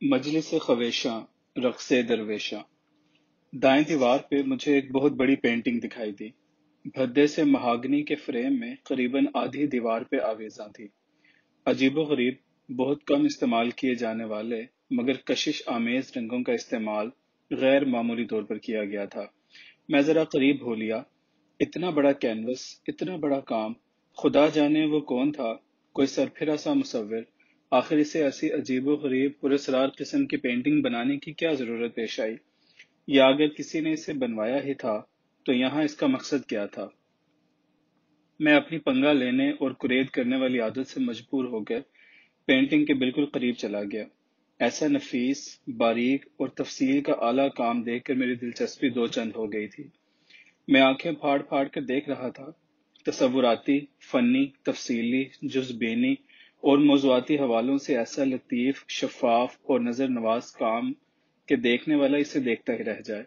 مجلس خویشاں رقص درویشاں۔ دائیں دیوار پہ مجھے ایک بہت بڑی پینٹنگ دکھائی دی۔ بھدے سے مہاگنی کے فریم میں قریباً آدھی دیوار پہ آویزاں تھی۔ عجیب و غریب، بہت کم استعمال کیے جانے والے مگر کشش آمیز رنگوں کا استعمال غیر معمولی طور پر کیا گیا تھا۔ میں ذرا قریب ہو لیا۔ اتنا بڑا کینوس، اتنا بڑا کام، خدا جانے وہ کون تھا، کوئی سرپھرا سا مصور۔ آخر اسے ایسی عجیب و غریب پراسرار قسم کی پینٹنگ بنانے کی کیا ضرورت پیش آئی؟ یا اگر کسی نے اسے بنوایا ہی تھا تو یہاں اس کا مقصد کیا تھا؟ میں اپنی پنگا لینے اور کرید کرنے والی عادت سے مجبور ہو کر پینٹنگ کے بالکل قریب چلا گیا۔ ایسا نفیس، باریک اور تفصیل کا اعلیٰ کام دیکھ کر میری دلچسپی دو چند ہو گئی تھی۔ میں آنکھیں پھاڑ پھاڑ کر دیکھ رہا تھا۔ تصوراتی، فنی، تفصیلی، جزبینی اور موضوعاتی حوالوں سے ایسا لطیف، شفاف اور نظر نواز کام کہ دیکھنے والا اسے دیکھتا ہی رہ جائے۔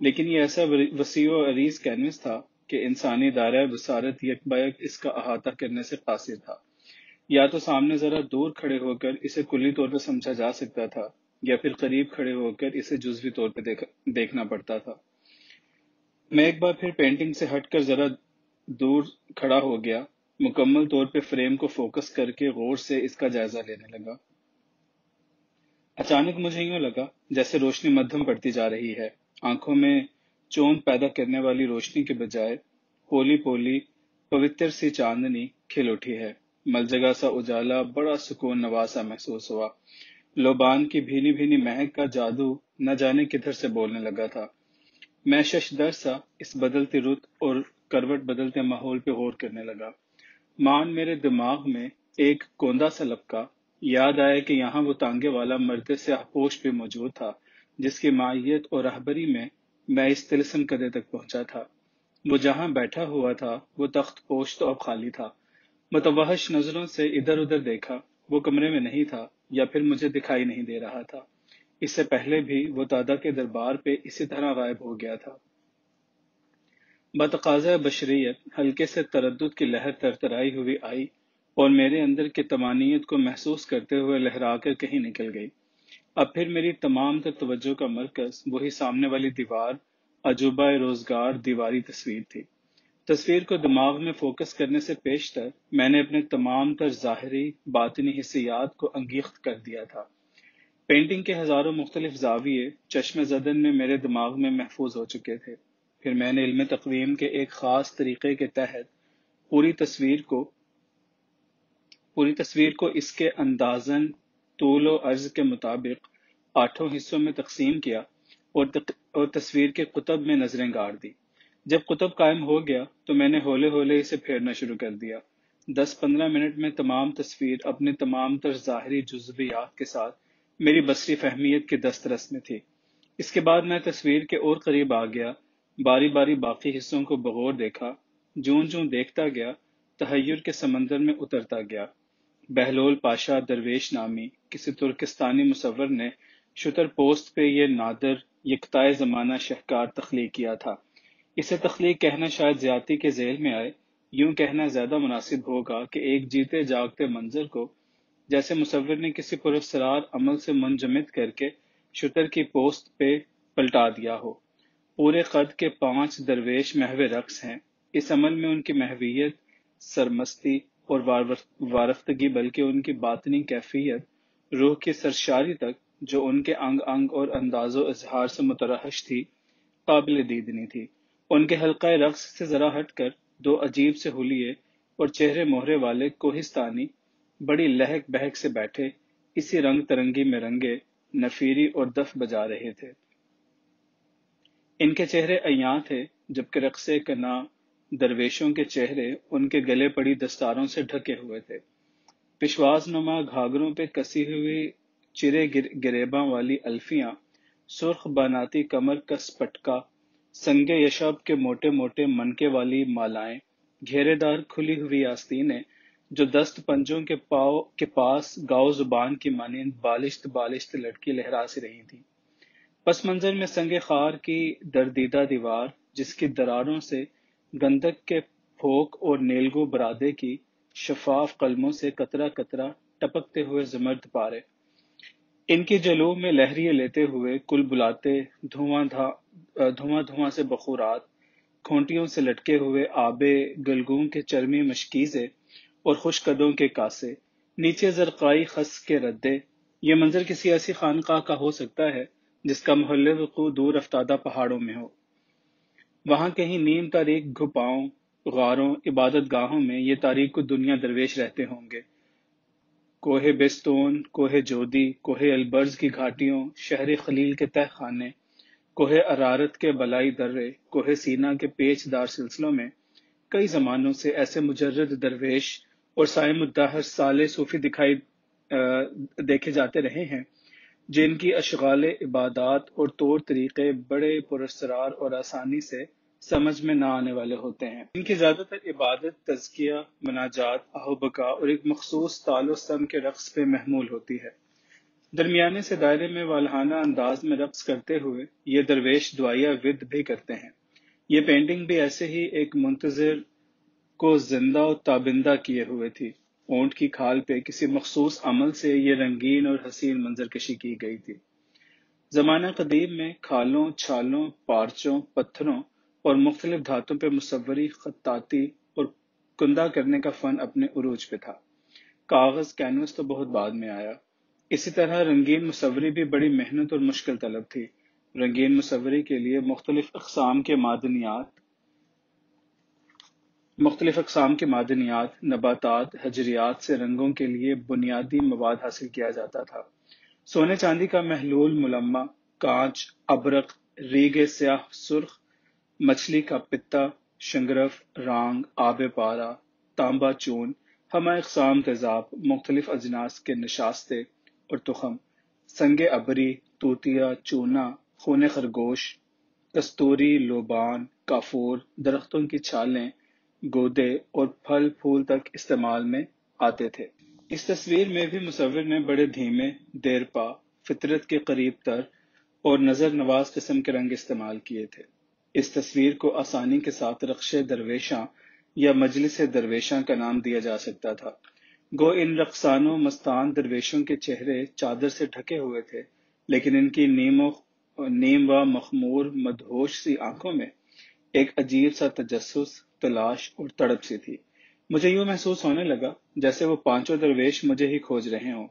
لیکن یہ ایسا وسیع و عریض کینوس تھا کہ انسانی دائرہ بصارت یک بیک اس کا احاطہ کرنے سے قاصر تھا۔ یا تو سامنے ذرا دور کھڑے ہو کر اسے کلی طور پہ سمجھا جا سکتا تھا، یا پھر قریب کھڑے ہو کر اسے جزوی طور پہ دیکھنا پڑتا تھا۔ میں ایک بار پھر پینٹنگ سے ہٹ کر ذرا دور کھڑا ہو گیا، مکمل طور پہ فریم کو فوکس کر کے غور سے اس کا جائزہ لینے لگا۔ اچانک مجھے یوں لگا جیسے روشنی مدھم پڑتی جا رہی ہے، آنکھوں میں چوند پیدا کرنے والی روشنی کے بجائے پولی پولی پوتر سی چاندنی کھل اٹھی ہے۔ ملجگا سا اجالا بڑا سکون نوازا محسوس ہوا۔ لوبان کی بھینی بھینی مہک کا جادو نہ جانے کدھر سے بولنے لگا تھا۔ میں ششدر سا اس بدلتی رت اور کروٹ بدلتے ماحول پہ غور کرنے لگا۔ مان میرے دماغ میں ایک کوندا سا لپکا، یاد آیا کہ یہاں وہ تانگے والا مرد سیاہ پوش بھی موجود تھا جس کی معیت اور رہبری میں اس طلسم کدے تک پہنچا تھا۔ وہ جہاں بیٹھا ہوا تھا وہ تخت پوش تو اب خالی تھا۔ متوحش نظروں سے ادھر ادھر دیکھا، وہ کمرے میں نہیں تھا، یا پھر مجھے دکھائی نہیں دے رہا تھا۔ اس سے پہلے بھی وہ دادا کے دربار پہ اسی طرح غائب ہو گیا تھا۔ بتقاضۂ بشریت ہلکے سے تردد کی لہر ترترائی ہوئی آئی اور میرے اندر کی طمانینت کو محسوس کرتے ہوئے لہرا کر کہیں نکل گئی۔ اب پھر میری تمام تر توجہ کا مرکز وہی سامنے والی دیوار، عجوبہ روزگار دیواری تصویر تھی۔ تصویر کو دماغ میں فوکس کرنے سے پیشتر میں نے اپنے تمام تر ظاہری باطنی حسیات کو انگیخت کر دیا تھا۔ پینٹنگ کے ہزاروں مختلف زاویے چشم زدن میں میرے دماغ میں محفوظ ہو چکے تھے۔ پھر میں نے علم تقویم کے ایک خاص طریقے کے تحت پوری تصویر کو اس کے اندازاً طول و عرض کے مطابق 8 حصوں میں تقسیم کیا اور تصویر کے قطب میں نظریں گاڑ دی۔ جب قطب قائم ہو گیا تو میں نے ہولے ہولے اسے پھیرنا شروع کر دیا۔ 10-15 منٹ میں تمام تصویر اپنے تمام تر ظاہری جزویات کے ساتھ میری بصری فہمیت کے دسترس میں تھی۔ اس کے بعد میں تصویر کے اور قریب آ گیا، باری باری باقی حصوں کو بغور دیکھا۔ جوں جوں دیکھتا گیا تحیر کے سمندر میں اترتا گیا۔ بہلول پاشا درویش نامی کسی ترکستانی مصور نے شتر پوست پہ یہ نادر یکتائے زمانہ شہکار تخلیق کیا تھا۔ اسے تخلیق کہنا شاید زیادتی کے ذیل میں آئے، یوں کہنا زیادہ مناسب ہوگا کہ ایک جیتے جاگتے منظر کو جیسے مصور نے کسی پراسرار عمل سے منجمد کر کے شتر کی پوست پہ پلٹا دیا ہو۔ پورے قد کے 5 درویش محو رقص ہیں۔ اس عمل میں ان کی محویت، سرمستی اور وارفتگی بلکہ ان کی باطنی کیفیت، روح کی سرشاری تک جو ان کے انگ انگ اور انداز و اظہار سے مترحش تھی، قابل دیدنی تھی۔ ان کے حلقہ رقص سے ذرا ہٹ کر 2 عجیب سے حلیے اور چہرے مہرے والے کوہستانی بڑی لہک بہک سے بیٹھے اسی رنگ ترنگی میں رنگے نفیری اور دف بجا رہے تھے۔ ان کے چہرے عیاں تھے جبکہ رقص کنا درویشوں کے چہرے ان کے گلے پڑی دستاروں سے ڈھکے ہوئے تھے۔ پشواز نما گھاگروں پہ کسی ہوئی چرے گریباں والی الفیاں، سرخ باناتی کمر کس پٹکا، سنگ یشب کے موٹے موٹے منکے والی مالائیں، گھیرے دار کھلی ہوئی آستینیں جو دست پنجوں کے پاس گاؤ زبان کی مانند بالشت بالشت لڑکی لہرا سی رہی تھی۔ پس منظر میں سنگ خار کی دردیدہ دیوار جس کی دراروں سے گندک کے پھوک اور نیلگو برادے کی شفاف قلموں سے قطرہ قطرہ ٹپکتے ہوئے زمرد پارے، ان کی جلوہ میں لہریے لیتے ہوئے کل بلاتے دھواں دھواں سے بخورات، کھونٹیوں سے لٹکے ہوئے آبے گلگوں کے چرمی مشکیزے اور خوش قدوں کے کاسے، نیچے زرقائی خس کے ردے۔ یہ منظر کسی ایسی خانقاہ کا ہو سکتا ہے جس کا محل وقوع دور افتادہ پہاڑوں میں ہو۔ وہاں کہیں نیم تاریک گھپاؤں، غاروں، عبادت گاہوں میں یہ تاریک کو دنیا درویش رہتے ہوں گے۔ کوہ بستون، کوہ جودی، کوہ البرز کی گھاٹیوں، شہر خلیل کے تہ خانے، کوہ ارارت کے بلائی درے، کوہ سینا کے پیچ دار سلسلوں میں کئی زمانوں سے ایسے مجرد درویش اور سائم الدہر صالح صوفی دیکھے جاتے رہے ہیں جن کی اشغال عبادات اور طور طریقے بڑے پراسرار اور آسانی سے سمجھ میں نہ آنے والے ہوتے ہیں۔ ان کی زیادہ تر عبادت تزکیہ، مناجات، آہ و بکا اور ایک مخصوص تال و سم کے رقص پہ محمول ہوتی ہے۔ درمیانے سے دائرے میں والہانہ انداز میں رقص کرتے ہوئے یہ درویش دعائیہ ود بھی کرتے ہیں۔ یہ پینٹنگ بھی ایسے ہی ایک منتظر کو زندہ و تابندہ کیے ہوئے تھی۔ اونٹ کی کھال پہ کسی مخصوص عمل سے یہ رنگین اور حسین منظر کشی کی گئی تھی۔ زمانہ قدیم میں کھالوں، چھالوں، پارچوں، پتھروں اور مختلف دھاتوں پہ مصوری، خطاطی اور کندہ کرنے کا فن اپنے عروج پہ تھا۔ کاغذ، کینوس تو بہت بعد میں آیا۔ اسی طرح رنگین مصوری بھی بڑی محنت اور مشکل طلب تھی۔ رنگین مصوری کے لیے مختلف اقسام کے معدنیات، نباتات، حجریات سے رنگوں کے لیے بنیادی مواد حاصل کیا جاتا تھا۔ سونے چاندی کا محلول ملمع، کانچ، ابرق، ریگ سیاہ سرخ، مچھلی کا پتا، شنگرف، رانگ، آب پارا، تانبا چون، ہمہ اقسام تیزاب، مختلف اجناس کے نشاستے اور تخم، سنگ ابری، توتیا، چونا، خون خرگوش، کستوری، لوبان، کافور، درختوں کی چھالیں، گودے اور پھل پھول تک استعمال میں آتے تھے۔ اس تصویر میں بھی مصور نے بڑے دھیمے، دیرپا، فطرت کے قریب تر اور نظر نواز قسم کے رنگ استعمال کیے تھے۔ اس تصویر کو آسانی کے ساتھ رقص درویشاں یا مجلس درویشاں کا نام دیا جا سکتا تھا۔ گو ان رقصانوں مستان درویشوں کے چہرے چادر سے ڈھکے ہوئے تھے، لیکن ان کی نیم و مخمور مدہوش سی آنکھوں میں ایک عجیب سا تجسس، تلاش اور تڑپ سی تھی۔ مجھے یوں محسوس ہونے لگا جیسے وہ پانچوں درویش مجھے ہی کھوج رہے ہوں۔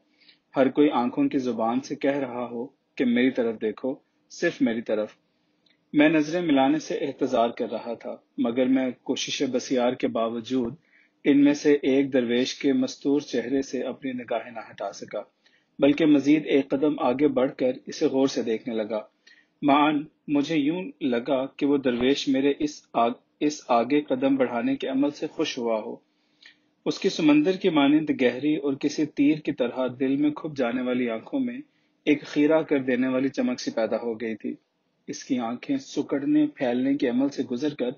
ہر کوئی آنکھوں کی زبان سے کہہ رہا ہو کہ میری طرف دیکھو، صرف میری طرف۔ میں نظریں ملانے سے احتضار کر رہا تھا، مگر میں کوشش بسیار کے باوجود ان میں سے ایک درویش کے مستور چہرے سے اپنی نگاہیں نہ ہٹا سکا، بلکہ مزید ایک قدم آگے بڑھ کر اسے غور سے دیکھنے لگا۔ معاً مجھے یوں لگا کہ وہ درویش میرے اس آگے قدم بڑھانے کے عمل سے خوش ہوا ہو۔ اس کی سمندر کی مانند گہری اور کسی تیر کی طرح دل میں کھپ جانے والی آنکھوں میں ایک خیرہ کر دینے والی چمک سی پیدا ہو گئی تھی۔ اس کی آنکھیں سکڑنے پھیلنے کے عمل سے گزر کر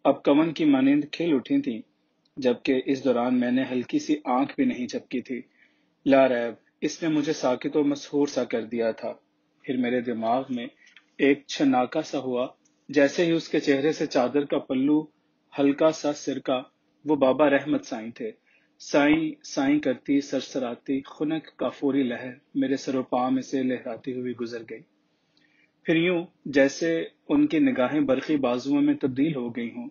اب کون کی مانند کھل اٹھی تھیں، جبکہ اس دوران میں نے ہلکی سی آنکھ بھی نہیں جھپکی تھی۔ لا ریب، اس نے مجھے ساکت و مسحور سا کر دیا تھا۔ پھر میرے دماغ میں ایک چھناکا سا ہوا، جیسے ہی اس کے چہرے سے چادر کا پلو ہلکا سا سرکا۔ وہ بابا رحمت سائیں تھے۔ سائیں سائیں کرتی سرسراتی خنک کافوری لہر میرے سر و پاؤں میں سے لہراتی ہوئی گزر گئی۔ پھر یوں جیسے ان کی نگاہیں برقی بازوؤں میں تبدیل ہو گئی ہوں،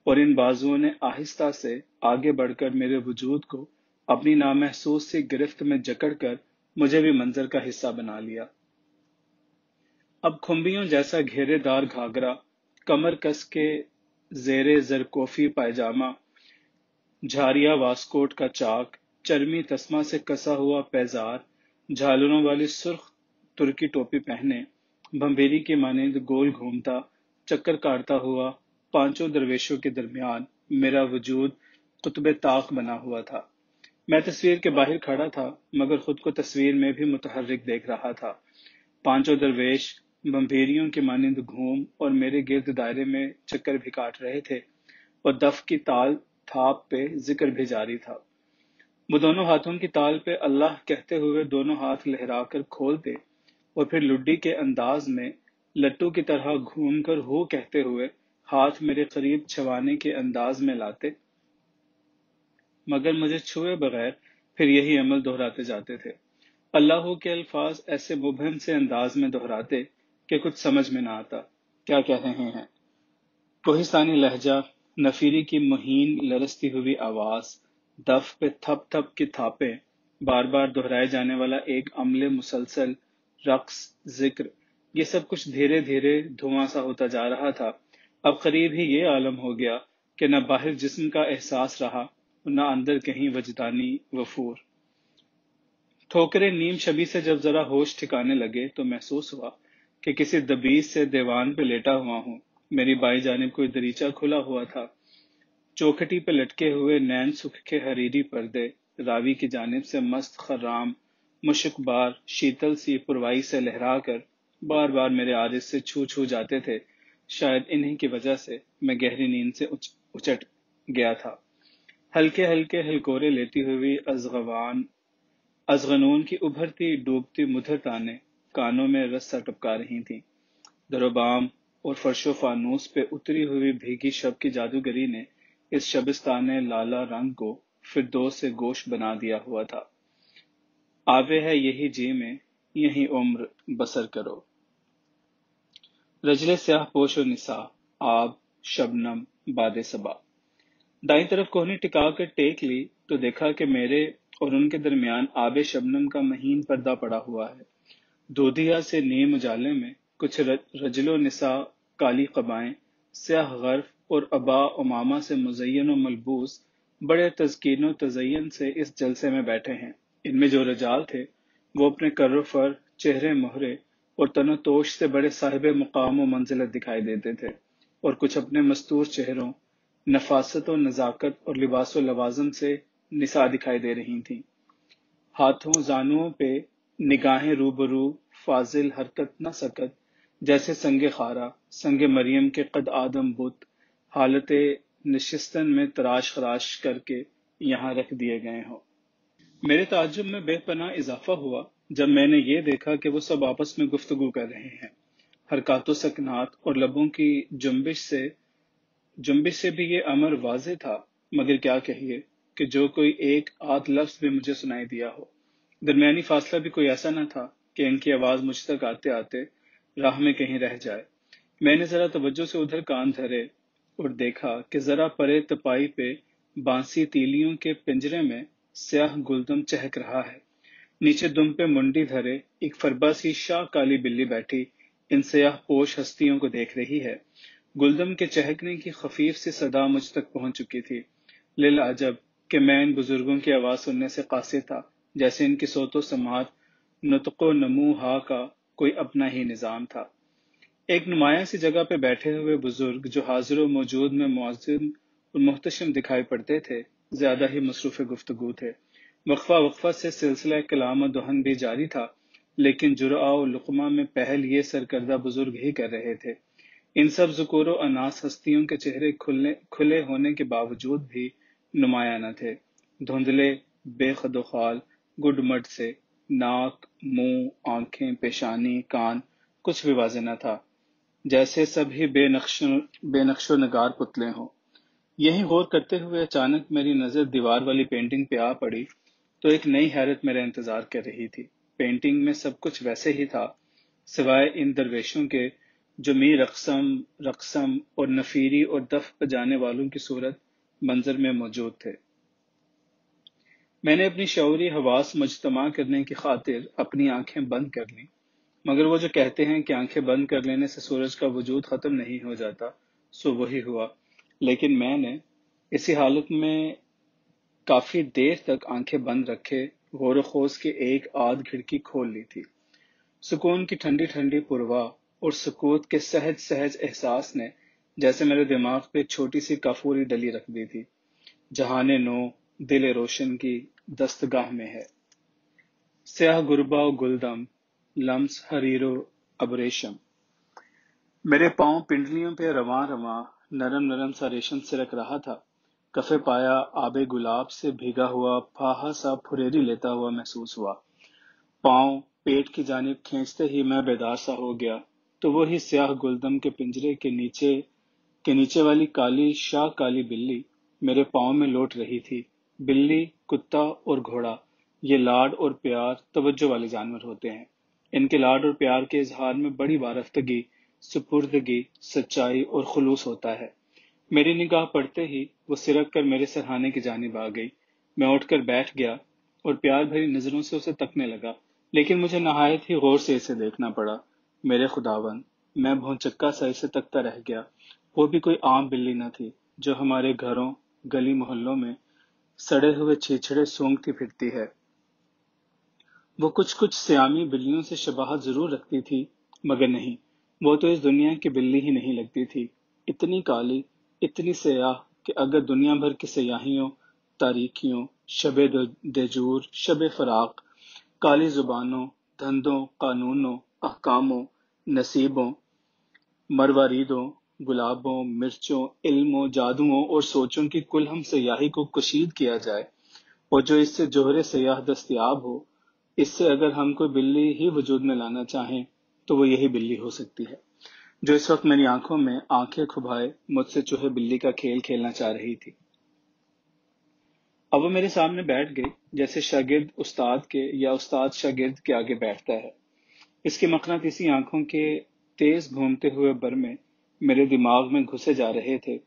اور ان بازوؤں نے آہستہ سے آگے بڑھ کر میرے وجود کو اپنی نامحسوس سی گرفت میں جکڑ کر مجھے بھی منظر کا حصہ بنا لیا۔ اب کھمبیوں جیسا گھیرے دار گھاگرا، کمر کس کے زیر زرکوفی پائجامہ، جھاریا واسکوٹ کا چاک، چرمی تسمہ سے کسا ہوا پیزار، جھالروں والی سرخ ترکی ٹوپی پہنے، بھمبیری کی مانند گول گھومتا، چکر کاٹتا ہوا پانچوں درویشوں کے درمیان میرا وجود قطب طاق بنا ہوا تھا۔ میں تصویر کے باہر کھڑا تھا، مگر خود کو تصویر میں بھی متحرک دیکھ رہا تھا۔ پانچوں درویش بھمبیریوں کی مانند گھوم اور میرے گرد دائرے میں چکر بھی کاٹ رہے تھے، اور دف کی تال تھاپ پہ ذکر بھی جاری تھا۔ وہ دونوں ہاتھوں کی تال پہ اللہ کہتے ہوئے دونوں ہاتھ لہرا کر کھولتے، اور پھر لڈی کے انداز میں لٹو کی طرح گھوم کر ہو کہتے ہوئے ہاتھ میرے قریب چھوانے کے انداز میں لاتے، مگر مجھے چھوئے بغیر پھر یہی عمل دہراتے جاتے تھے۔ اللہ کے الفاظ ایسے مبہم سے انداز میں دہراتے کہ کچھ سمجھ میں نہ آتا کیا کہہ رہے ہیں۔ کوہستانی لہجہ، نفیری کی مہین لرزتی ہوئی آواز، دف پہ تھپ تھپ کی تھاپیں، بار بار دہرائے جانے والا ایک عمل مسلسل، رقص، ذکر، یہ سب کچھ دھیرے دھیرے دھواں سا ہوتا جا رہا تھا۔ اب قریب ہی یہ عالم ہو گیا کہ نہ باہر جسم کا احساس رہا نہ اندر کہیں وجدانی وفور۔ ٹھوکرے نیم شبی سے جب ذرا ہوش ٹھکانے لگے تو محسوس ہوا کہ کسی دبیز سے دیوان پہ لیٹا ہوا ہوں۔ میری بائیں جانب کوئی دریچہ کھلا ہوا تھا، چوکھٹی پہ لٹکے ہوئے نین سکھ کے حریری پردے راوی کی جانب سے مست خرام مشک بار شیتل سی پروائی سے لہرا کر بار بار میرے عارض سے چھو چھو جاتے تھے۔ شاید انہی کی وجہ سے میں گہری نیند سے اچٹ گیا تھا۔ ہلکے ہلکے ہلکورے لیتی ہوئی ازغنون کی ابھرتی ڈوبتی مدھر تانے کانوں میں رسا ٹپکا رہی تھیں۔ در و بام اور فرش و فانوس پہ اتری ہوئی بھیگی شب کی جادوگری نے اس شبستان لالا رنگ کو فردوس سے گوشت بنا دیا ہوا تھا۔ آوے ہے یہی جی میں، یہی عمر بسر کرو۔ رجلے سیاہ پوش و نساء، آب، شبنم، باد صبا۔ دائیں طرف کوہنی ٹکا کر ٹیک لی تو دیکھا کہ میرے اور ان کے درمیان آب شبنم کا مہین پردہ پڑا ہوا ہے۔ دودھیا سے نیم اجالے میں کچھ رجل و نساء کالی قبائیں، سیاہ غرف اور ابا امامہ سے مزین و ملبوس بڑے تزکین و تزین سے اس جلسے میں بیٹھے ہیں۔ ان میں جو رجال تھے وہ اپنے کر و فر، چہرے مہرے اور تن و توش سے بڑے صاحب مقام و منزلت دکھائی دیتے تھے، اور کچھ اپنے مستور چہروں، نفاست و نزاکت اور لباس و لوازم سے نساء دکھائی دے رہی تھیں۔ ہاتھوں زانوں پہ نگاہیں روبرو، فاضل حرکت نہ سکت، جیسے سنگ خارا، سنگ مریم کے قد آدم بت حالت نشستن میں تراش خراش کر کے یہاں رکھ دیے گئے ہوں۔ میرے تعجب میں بے پناہ اضافہ ہوا جب میں نے یہ دیکھا کہ وہ سب آپس میں گفتگو کر رہے ہیں۔ حرکات و سکنات اور لبوں کی جنبش سے بھی یہ امر واضح تھا، مگر کیا کہیے کہ جو کوئی ایک آدھ لفظ بھی مجھے سنائی دیا ہو۔ درمیانی فاصلہ بھی کوئی ایسا نہ تھا کہ ان کی آواز مجھ تک آتے آتے راہ میں کہیں رہ جائے۔ میں نے ذرا توجہ سے ادھر کان دھرے اور دیکھا کہ ذرا پرے تپائی پہ بانسی تیلیوں کے پنجرے میں سیاہ گلدم چہک رہا ہے۔ نیچے دم پہ منڈی دھرے ایک فربا سی شاہ کالی بلی بیٹھی ان سیاہ پوش ہستیوں کو دیکھ رہی ہے۔ گلدم کے چہکنے کی خفیف سی صدا مجھ تک پہنچ چکی تھی۔ للعجب کہ میں ان بزرگوں کی آواز سننے سے قاصر تھا، جیسے ان کی صوت و سماعت، نطق و نمو ہا کا کوئی اپنا ہی نظام تھا۔ ایک نمایاں سی جگہ پہ بیٹھے ہوئے بزرگ جو حاضر و موجود میں معظم اور محتشم دکھائی پڑتے تھے، زیادہ ہی مصروف گفتگو تھے۔ وقفہ وقفہ سے سلسلہ کلام و دہن بھی جاری تھا، لیکن جرعہ و لقمہ میں پہل یہ سرکردہ بزرگ ہی کر رہے تھے۔ ان سب ذکور و اناس ہستیوں کے چہرے کھلے ہونے کے باوجود بھی نمایاں نہ تھے۔ دھندلے، بے خد و خال، گڈ مڈ سے، ناک، منہ، آنکھیں، پیشانی، کان، کچھ بھی واضح نہ تھا، جیسے سب ہی بے نقش و نگار پتلے ہوں۔ یہی غور کرتے ہوئے اچانک میری نظر دیوار والی پینٹنگ پہ آ پڑی تو ایک نئی حیرت میرا انتظار کر رہی تھی۔ پینٹنگ میں سب کچھ ویسے ہی تھا، سوائے ان درویشوں کے جو می رقصم اور نفیری اور دف بجانے والوں کی صورت منظر میں موجود تھے۔ میں نے اپنی شعوری حواس مجتمع کرنے کی خاطر اپنی آنکھیں بند کر لیں، مگر وہ جو کہتے ہیں کہ آنکھیں بند کر لینے سے سورج کا وجود ختم نہیں ہو جاتا، سو وہی ہوا۔ لیکن میں نے اسی حالت میں کافی دیر تک آنکھیں بند رکھے غور و خوض کی ایک آدھ کھڑکی کھول لی تھی۔ سکون کی ٹھنڈی ٹھنڈی پروا اور سکوت کے سہج سہج احساس نے جیسے میرے دماغ پہ چھوٹی سی کافوری ڈلی رکھ دی تھی۔ جہان نو دل روشن کی دستگاہ میں ہے، سیاہ گربا و گلدم، لمس حریر و ابریشم۔ میرے پاؤں پنڈلیوں پہ رواں رواں نرم نرم سا ریشم سرک رہا تھا۔ کفے پایا آب گلاب سے بھیگا ہوا پھاہا سا پھریری لیتا ہوا محسوس ہوا۔ پاؤں پیٹ کی جانب کھینچتے ہی میں بیدار سا ہو گیا تو وہی سیاہ گلدم کے پنجرے کے نیچے والی کالی شاہ کالی بلی میرے پاؤں میں لوٹ رہی تھی۔ بلی، کتا اور گھوڑا یہ لاڈ اور پیار توجہ والے جانور ہوتے ہیں۔ ان کے لاڈ اور پیار کے اظہار میں بڑی وارفتگی، سپردگی، سچائی اور خلوص ہوتا ہے۔ میری نگاہ پڑتے ہی وہ سرک کر میرے سرہانے کی جانب آ گئی۔ میں اٹھ کر بیٹھ گیا اور پیار بھری نظروں سے اسے تکنے لگا، لیکن مجھے نہایت ہی غور سے اسے دیکھنا پڑا۔ میرے خداوند، میں بھونچکا سا اسے تکتا رہ گیا۔ وہ بھی کوئی عام بلی نہ تھی جو ہمارے گھروں، گلی محلوں میں سڑے ہوئے چھیچھڑے سونگتی پھرتی ہے۔ وہ کچھ سیامی بلیوں سے شباہت ضرور رکھتی تھی، مگر نہیں، وہ تو اس دنیا کی بلی ہی نہیں لگتی تھی۔ اتنی کالی، اتنی سیاہ کہ اگر دنیا بھر کی سیاہیوں، تاریکیوں، شب دیجور، شب فراق، کالی زبانوں، دھندوں، قانونوں، احکاموں، نصیبوں، مرواریدوں، گلابوں، مرچوں، علموں، جادوؤں اور سوچوں کی کل ہم سیاہی کو کشید کیا جائے، اور جو اس سے جوہر سیاہ دستیاب ہو، اس سے اگر ہم کوئی بلی ہی وجود میں لانا چاہیں تو وہ یہی بلی ہو سکتی ہے، جو اس وقت میری آنکھوں میں آنکھیں کھبائے مجھ سے چوہے بلی کا کھیل کھیلنا چاہ رہی تھی۔ اب وہ میرے سامنے بیٹھ گئی، جیسے شاگرد استاد کے یا استاد شاگرد کے آگے بیٹھتا ہے۔ اس کی مقناطیسی آنکھوں کے تیز گھومتے ہوئے برمے میرے دماغ میں گھسے جا رہے تھے۔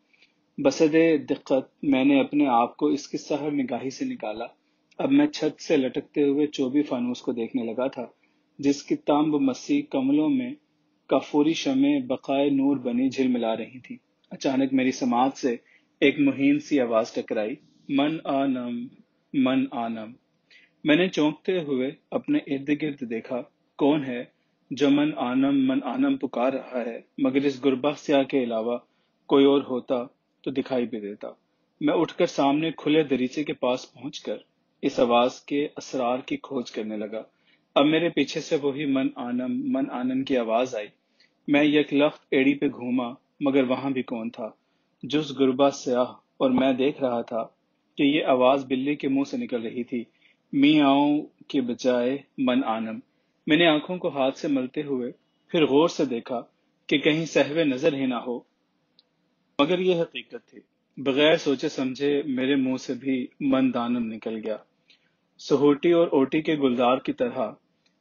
بسد دقت میں نے اپنے آپ کو اس کی سحر نگاہی سے نکالا۔ اب میں چھت سے لٹکتے ہوئے چوبی فانوس کو دیکھنے لگا تھا، جس کی تانب مسیح کملوں میں کافوری شمع بقائے نور بنی جھلملا رہی تھی۔ اچانک میری سماعت سے ایک مہین سی آواز ٹکرائی، من آنم، من آنم۔ میں نے چونکتے ہوئے اپنے ارد گرد دیکھا، کون ہے جو من آنم پکار رہا ہے، مگر اس گربہ سیاہ کے علاوہ کوئی اور ہوتا تو دکھائی بھی دیتا۔ میں اٹھ کر سامنے کھلے دریچے کے پاس پہنچ کر اس آواز کے اسرار کی کھوج کرنے لگا۔ اب میرے پیچھے سے وہی من آنم کی آواز آئی۔ میں یک لخت ایڑی پہ گھوما، مگر وہاں بھی کون تھا جز گربہ سیاہ، اور میں دیکھ رہا تھا کہ یہ آواز بلی کے منہ سے نکل رہی تھی، می آؤں کے بجائے من آنم۔ میں نے آنکھوں کو ہاتھ سے ملتے ہوئے پھر غور سے دیکھا کہ کہیں سہوے نظر ہی نہ ہو، مگر یہ حقیقت تھی۔ بغیر سوچے سمجھے میرے منہ سے بھی من دانم نکل گیا۔ سہوٹی اور اوٹی کے گلدار کی طرح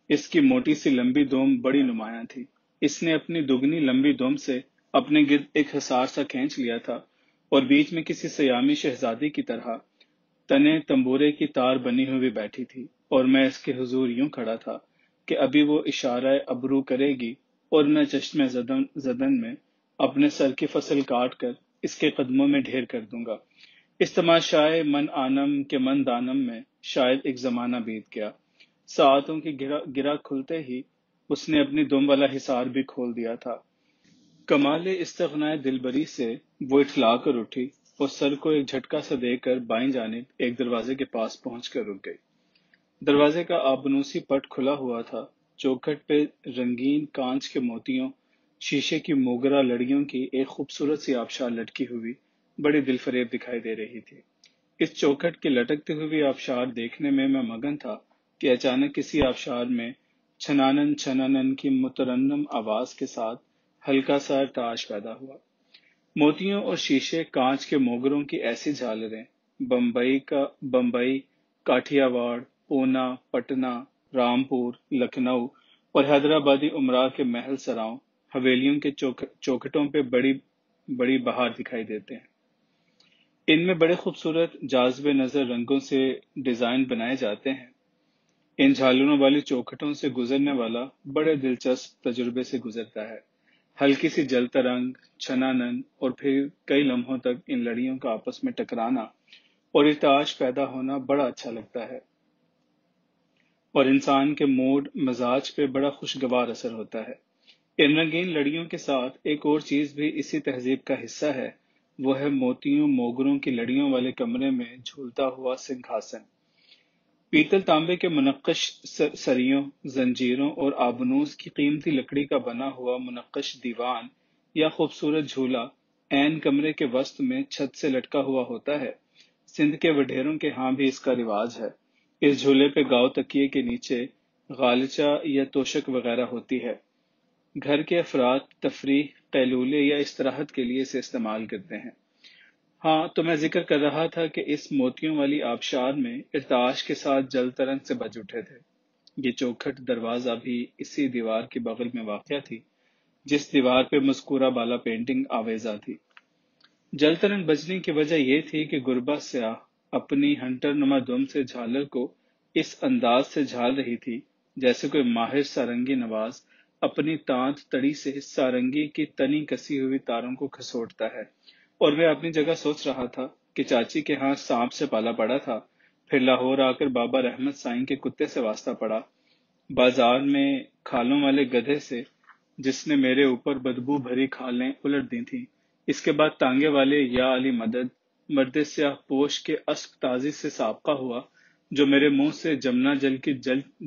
اس کی موٹی سی لمبی دوم بڑی نمایاں تھی۔ اس نے اپنی دگنی لمبی دوم سے اپنے گرد ایک حصار سا کھینچ لیا تھا، اور بیچ میں کسی سیامی شہزادی کی طرح تنے تنبورے کی تار بنی ہوئی بیٹھی تھی، اور میں اس کے حضور یوں کھڑا تھا کہ ابھی وہ اشارہ ابرو کرے گی اور میں چشم زدن میں اپنے سر کی فصل کاٹ کر اس کے قدموں میں ڈھیر کر دوں گا۔ اس تماشائے من آنم کے من دانم میں شاید ایک زمانہ بیت گیا۔ ساعتوں کی گرہ کھلتے ہی اس نے اپنی دم والا حصار بھی کھول دیا تھا۔ کمال استغنائے دلبری سے وہ اٹھلا کر اٹھی اور سر کو ایک جھٹکا سا دے کر بائیں جانب ایک دروازے کے پاس پہنچ کر رک گئی۔ دروازے کا آبنوسی پٹ کھلا ہوا تھا۔ چوکھٹ پہ رنگین کانچ کے موتیوں، شیشے کی موگرا لڑیوں کی ایک خوبصورت سی آبشار لٹکی ہوئی بڑی دل فریب دکھائی دے رہی تھی۔ اس چوکھٹ کی لٹکتی ہوئی آبشار دیکھنے میں مگن تھا کہ اچانک کسی آبشار میں چھنانن چھنانن کی مترنم آواز کے ساتھ ہلکا سا ارتعاش پیدا ہوا۔ موتیوں اور شیشے کانچ کے موگروں کی ایسی جھالریں بمبئی، کاٹھیا واڑ، پونا، پٹنہ، رامپور، لکھنؤ اور حیدرآبادی امراء کے محل سراؤں، حویلیوں کے چوکھٹوں پہ بڑی بڑی بہار دکھائی دیتے ہیں۔ ان میں بڑے خوبصورت جاذب نظر رنگوں سے ڈیزائن بنائے جاتے ہیں۔ ان جھالروں والی چوکھٹوں سے گزرنے والا بڑے دلچسپ تجربے سے گزرتا ہے۔ ہلکی سی جل ترنگ، چھنانن اور پھر کئی لمحوں تک ان لڑیوں کا آپس میں ٹکرانا اور ارتعاش پیدا ہونا بڑا اچھا لگتا ہے، اور انسان کے موڈ مزاج پہ بڑا خوشگوار اثر ہوتا ہے۔ ان رنگین لڑیوں کے ساتھ ایک اور چیز بھی اسی تہذیب کا حصہ ہے، وہ ہے موتیوں موگروں کی لڑیوں والے کمرے میں جھولتا ہوا سنگھاسن۔ پیتل تانبے کے منقش سریوں، زنجیروں اور آبنوس کی قیمتی لکڑی کا بنا ہوا منقش دیوان یا خوبصورت جھولا عین کمرے کے وسط میں چھت سے لٹکا ہوا ہوتا ہے۔ سندھ کے وڈیروں کے ہاں بھی اس کا رواج ہے۔ اس جھولے پہ گاؤ تکیے کے نیچے غالچہ یا توشک وغیرہ ہوتی ہے۔ گھر کے افراد تفریح، قیلولے یا استراحت کے لیے اسے استعمال کرتے ہیں۔ ہاں، تو میں ذکر کر رہا تھا کہ اس موتیوں والی آبشار میں ارتعاش کے ساتھ جل ترنگ سے بج اٹھے تھے۔ یہ چوکھٹ دروازہ بھی اسی دیوار کے بغل میں واقع تھی جس دیوار پہ مذکورہ بالا پینٹنگ آویزاں تھی۔ جل ترنگ بجنے کی وجہ یہ تھی کہ گربا سیاہ اپنی ہنٹر نما دم سے جھالر کو اس انداز سے جھال رہی تھی جیسے کوئی ماہر سارنگی نواز اپنی تانت تڑی سے سارنگی کی تنی کسی ہوئی تاروں کو کھسوٹتا ہے، اور میں اپنی جگہ سوچ رہا تھا کہ چاچی کے ہاں سانپ سے پالا پڑا تھا، پھر لاہور آ کر بابا رحمت سائیں کے کتے سے واسطہ پڑا، بازار میں کھالوں والے گدھے سے جس نے میرے اوپر بدبو بھری کھالیں الٹ دی تھیں، اس کے بعد تانگے والے یا علی مدد مرد سیاہ پوش کے اسب تازی سے سابقہ ہوا جو میرے منہ سے جمنا جل کی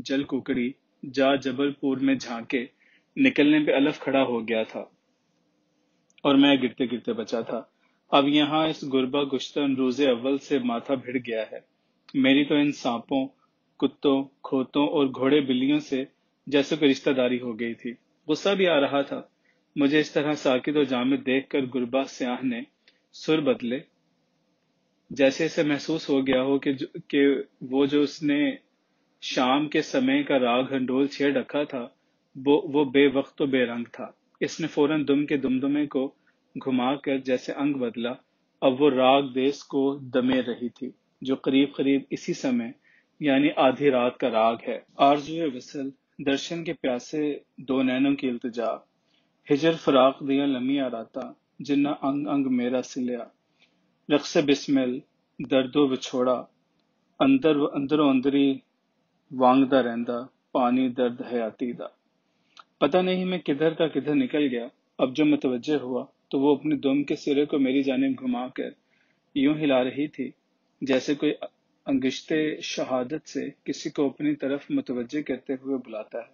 جل ککڑی جا جبل پور میں جھانکے نکلنے پہ الف کھڑا ہو گیا تھا اور میں گرتے گرتے بچا تھا۔ اب یہاں اس گربا گشتن روز اول سے ماتھا بھڑ گیا ہے۔ میری تو ان سانپوں، کتوں، کھوتوں اور گھوڑے بلیوں سے جیسے کوئی رشتہ داری ہو گئی تھی۔ غصہ بھی آ رہا تھا۔ مجھے اس طرح ساکت و جامد دیکھ کر گربا سیاہ نے سر بدلے، جیسے اسے محسوس ہو گیا ہو کہ وہ جو اس نے شام کے سمے کا راگ ہنڈول چھیڑ رکھا تھا وہ بے وقت و بے رنگ تھا۔ اس نے فوراً دم کے دمدمے کو گھما کر جیسے انگ بدلا، اب وہ راگ دیس کو دمے رہی تھی جو قریب قریب اسی سمے یعنی آدھی رات کا راگ ہے۔ آرزوئے وصل، درشن کے پیاسے دو نینوں کی التجا، ہجر فراق دیا لمحہ راتا جنہ انگ انگ میرا سلیا، رقص بسمل درد و بچھوڑا اندر و اندری وانگدا رہندا پانی درد حیاتی دا۔ پتہ نہیں میں کدھر کا کدھر نکل گیا۔ اب جو متوجہ ہوا تو وہ اپنے دم کے سرے کو میری جانب گھما کر یوں ہلا رہی تھی جیسے کوئی انگشتے شہادت سے کسی کو اپنی طرف متوجہ کرتے ہوئے بلاتا ہے۔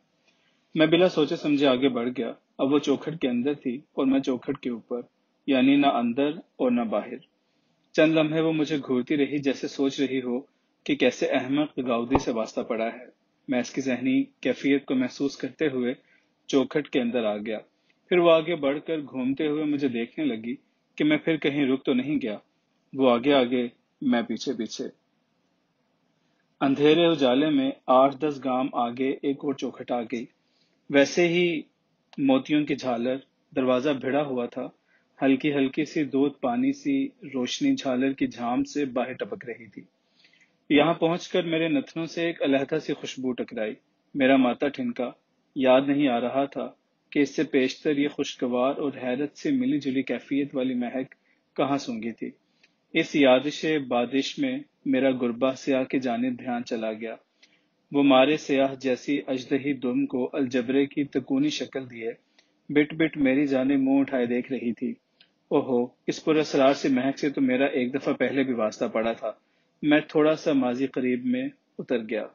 میں بلا سوچے سمجھے آگے بڑھ گیا۔ اب وہ چوکھٹ کے اندر تھی اور میں چوکھٹ کے اوپر، یعنی نہ اندر اور نہ باہر۔ چند لمحے وہ مجھے گھورتی رہی جیسے سوچ رہی ہو کہ کیسے احمق گاؤدی سے واسطہ پڑا ہے۔ میں اس کی ذہنی کیفیت کو محسوس کرتے ہوئے چوکھٹ کے اندر آ گیا۔ پھر وہ آگے بڑھ کر گھومتے ہوئے مجھے دیکھنے لگی کہ میں پھر کہیں رک تو نہیں گیا۔ وہ آگے آگے، میں پیچھے پیچھے۔ اندھیرے اجالے میں 8-10 گام آگے ایک اور چوکھٹ آ گئی، ویسے ہی موتیوں کی جھالر، دروازہ بھڑا ہوا تھا، ہلکی ہلکی سی دودھ پانی سی روشنی جھالر کی جھام سے باہر ٹپک رہی تھی۔ یہاں پہنچ کر میرے نتنوں سے ایک علیحدہ سی خوشبو ٹکرائی، میرا ماتھا ٹھنکا، یاد نہیں آ رہا تھا کہ اس سے پیشتر یہ خوشگوار اور حیرت سے ملی جلی کیفیت والی مہک کہاں سونگھی تھی۔ اس یادش بادش میں میرا گربا سیاہ کی جانب دھیان چلا گیا۔ وہ مارے سیاہ جیسی اژدہی دم کو الجبرے کی تکونی شکل دیے بٹ بٹ میری جانب منہ اٹھائے دیکھ رہی تھی۔ اوہو، اس پر اسرار سے مہک سے تو میرا ایک دفعہ پہلے بھی واسطہ پڑا تھا۔ میں تھوڑا سا ماضی قریب میں اتر گیا۔